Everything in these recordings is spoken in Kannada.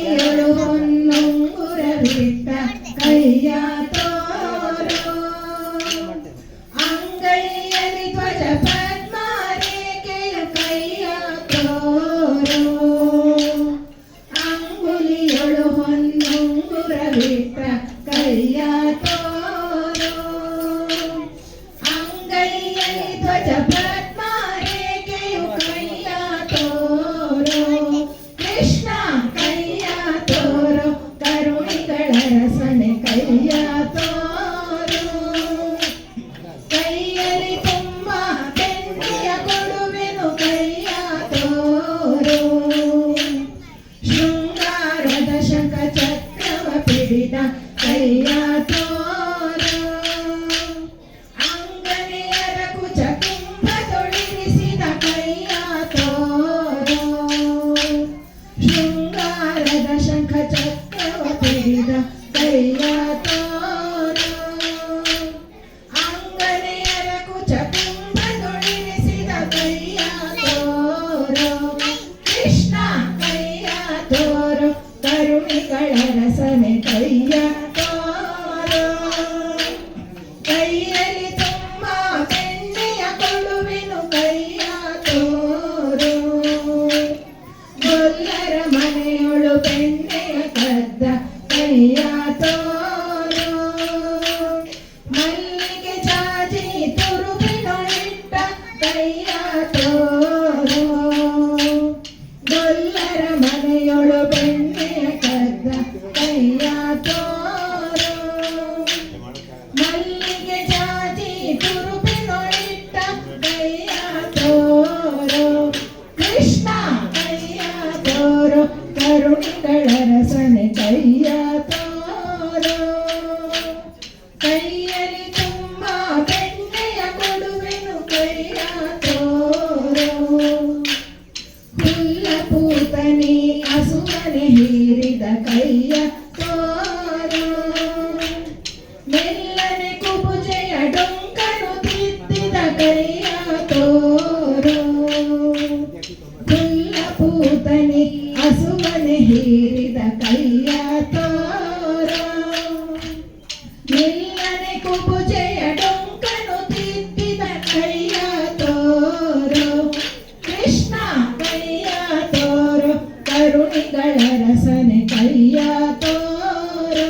ಅಂಗೈಯೊಳು ಹೊನ್ನುಂಗುರವಿಟ್ಟ ಕೈಯ ತೋರೋ ಅಂಗೈಯಲ್ಲಿ ಧ್ವಜ ಪದ್ಮ ರೇಖೆಯು ಕೈಯ ತೋರೋ ಅಂಗುಲಿಯೊಳು ಹೊನ್ನುಂಗುರವಿಟ್ಟ ಕೈಯ ತೋರೋ ಅಂಗೈಯಲ್ಲಿ ಧ್ವಜ ಪದ್ಮ ರೇಖೆಯು ಕೈಯ ತೋರೋ ಕೃಷ್ಣ ಕೈಯ ತೋರೋ ಕರುಣಿಗಳ ರಸನೆ ಕೈಯ ತೋರೋ ಕೈಯಲ್ಲಿ ತುಂಬ ಬೆಣ್ಣೆಯ ಕೊಡುವೆನು ಕೈಯ ತೋರೋ ಶೃಂಗಾರದ ಶಂಖ ಚಕ್ರವ ಪಿಡಿದ ಕೈಯ ತೋರೋ ಅಂಗನೆಯರ ಕುಚ ಕುಂಭದೊಳಿರಿಸಿದ ಕೈಯ ತೋರೋ ಶೃಂಗಾರದ ಶಂಖ ಚಕ್ರವ ಪಿಡಿದ ಕೈಯ ತೋರೋ ಅಂಗನೆಯರ ಕುಚ ಕುಂಭದೊಳಿರಿಸಿದ ಕೈಯ ತೋರೋ ಕೃಷ್ಣ ಕೈಯ ತೋರೋ ಕರುಣಿಗಳ ರಸನೆ ಕೈಯ ತೋರೋ ಕೈಯಲ್ಲಿ ತುಂಬ ಬೆಣ್ಣೆಯ ಕೊಡುವೆನು ಕೈಯ ತೋರೋ ಗೊಲ್ಲರ ಮನೆಯೊಳು ಬೆಣ್ಣೆಯ ಕದ್ದ ಕೈಯ ತೋರೋ ಮಲ್ಲಿಗೆ ಜಾಜಿ ತುರುಬಿನೊಳಿಟ್ಟ ಕೈಯ ತೋರೋ ಗೊಲ್ಲರ ಮನೆಯೊಳು ಬೆಣ್ಣೆಯ ಕದ್ದ ಕೈಯ ತೋರೋ ಮಲ್ಲಿಗೆ ಜಾಜಿ ತುರುಬಿನೊಳಿಟ್ಟ ಕೈಯ ತೋರೋ ಕೃಷ್ಣ ಕೈಯ ತೋರೋ ಕರುಣಿಗಳ ರಸನೆ ಕೈಯ ತೋರೋ ಕೈಯಲ್ಲಿ ತುಂಬ ಬೆಣ್ಣೆಯ ಕೊಡುವೆನು ಕೈಯ ತೋರೋ ಹುಲ್ಲ ಪೂತನಿ ಹಸುವನೆ ಹೀರಿದ ಕೈಯ ತೋರೋ ಮೆಲ್ಲನೆ ಕುಬುಜೆಯ ಡೊಂಕನು ತಿದ್ದಿದ ಕೈಯ ತೋರೋ ಹುಲ್ಲ ಪೂತನಿ ಹಸುವನೆ ಹೀರಿದ ಕೈಯ ತೋರೋ ಮೆಲ್ಲನೆ ಕುಬುಜೆಯ ಡೊಂಕನು ತಿದ್ದಿದ ಕೈಯ ತೋರೋ ಕೃಷ್ಣ ಕೈಯ ತೋರೋ ಕರುಣಿಗಳ ರಸನೆ ಕೈಯ ತೋರೋ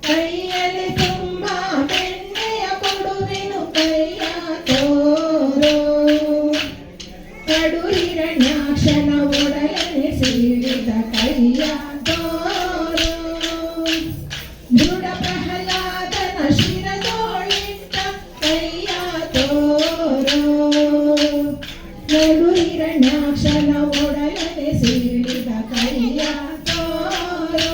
ಕೈಯಲ್ಲಿ ತುಂಬ ಬೆಣ್ಣೆಯ ಕೊಡುವೆನು ಕೈಯ ತೋರೋ ಕಡು ಹಿರಣ್ಯಾಕ್ಷನ ಒಡಲನೆ ಸೀಳಿದ ಕೈಯ ತೋರೋ ದೃಢ ಪ್ರಹ್ಲಾದನ ಶಿರದೋಳಿಟ್ಟ ಕೈಯ ತೋರೋ ಕಡು ಹಿರಣ್ಯಾಕ್ಷನ ಒಡಲನೆ ಸೀಳಿದ ಕೈಯ ತೋರೋ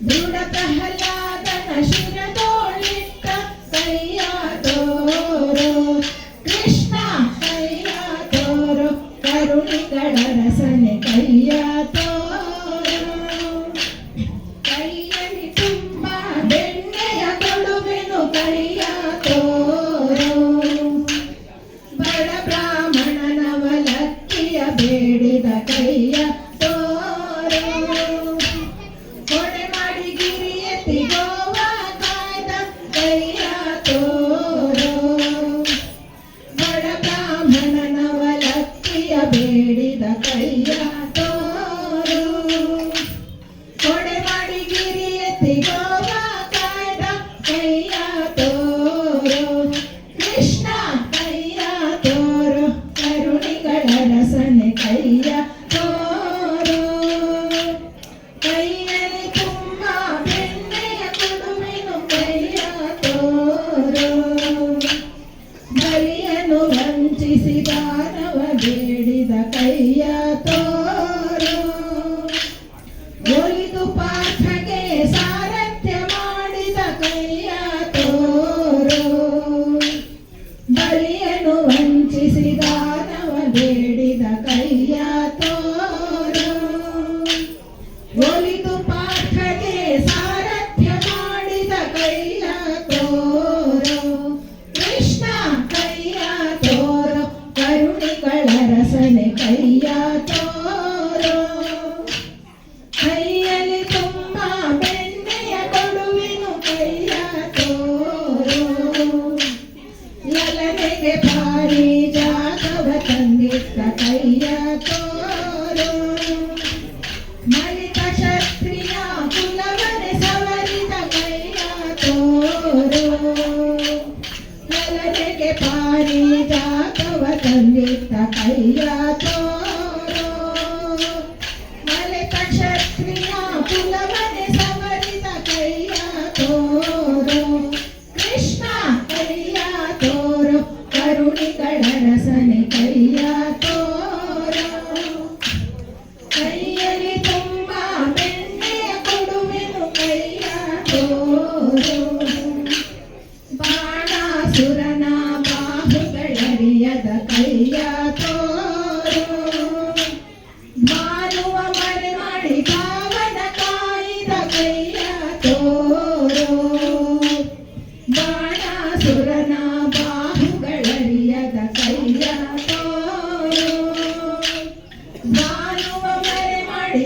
ದೃಢ ಪ್ರಹ್ಲಾದನ ಶಿರದೋಳಿಟ್ಟ ಕೈಯ ತೋರೋ ಕೃಷ್ಣ ಕೈಯ ತೋರೋ ಕರುಣಿಗಳ ರಸನೆ ಕೈಯ ತೋರೋ ಕೈಯಲ್ಲಿ ತುಂಬ ಬೆಣ್ಣೆಯ ಕೊಡುವೆನು ಕೈಯ ತೋರೋ ಬಡ ಬ್ರಾಹ್ಮಣನವಲಕ್ಕಿಯ ಬೇಡಿದ ಕೈಯ ತೋರೋ ತಂದಿಟ್ಟ ಕೈಯ ತೋರೋ ಮಲೆತ ಕ್ಷತ್ರಿಯ ಕುಲವನೆ ಸವರಿದ ಕೈಯ ತೋರೋ ಕೃಷ್ಣ ಕೈಯ ತೋರೋ ಕರುಣಿಗಳ ರಸನೆ ಕೈಯ ತೋರೋ ಕೈಯಲ್ಲಿ ತುಂಬ ಬೆಣ್ಣೆಯ ಕೊಡುವೆನು ಕೈಯ ತೋರೋ ಬಾಣಾಸುರನ ಬಾಹುಗಳರಿಯದ ಕೈಯ ತೋರೋ ಮಾನುವ ಮರೆ ಮಾಡಿ ಭಾವನ ಕಾಯಿದ ಕೈಯ ತೋರೋ ಬಾಣಾಸುರನ ಬಾಹುಗಳರಿಯದ ಕೈಯ ತೋರೋ ಮಾನುವ ಮರೆ ಮಾಡಿ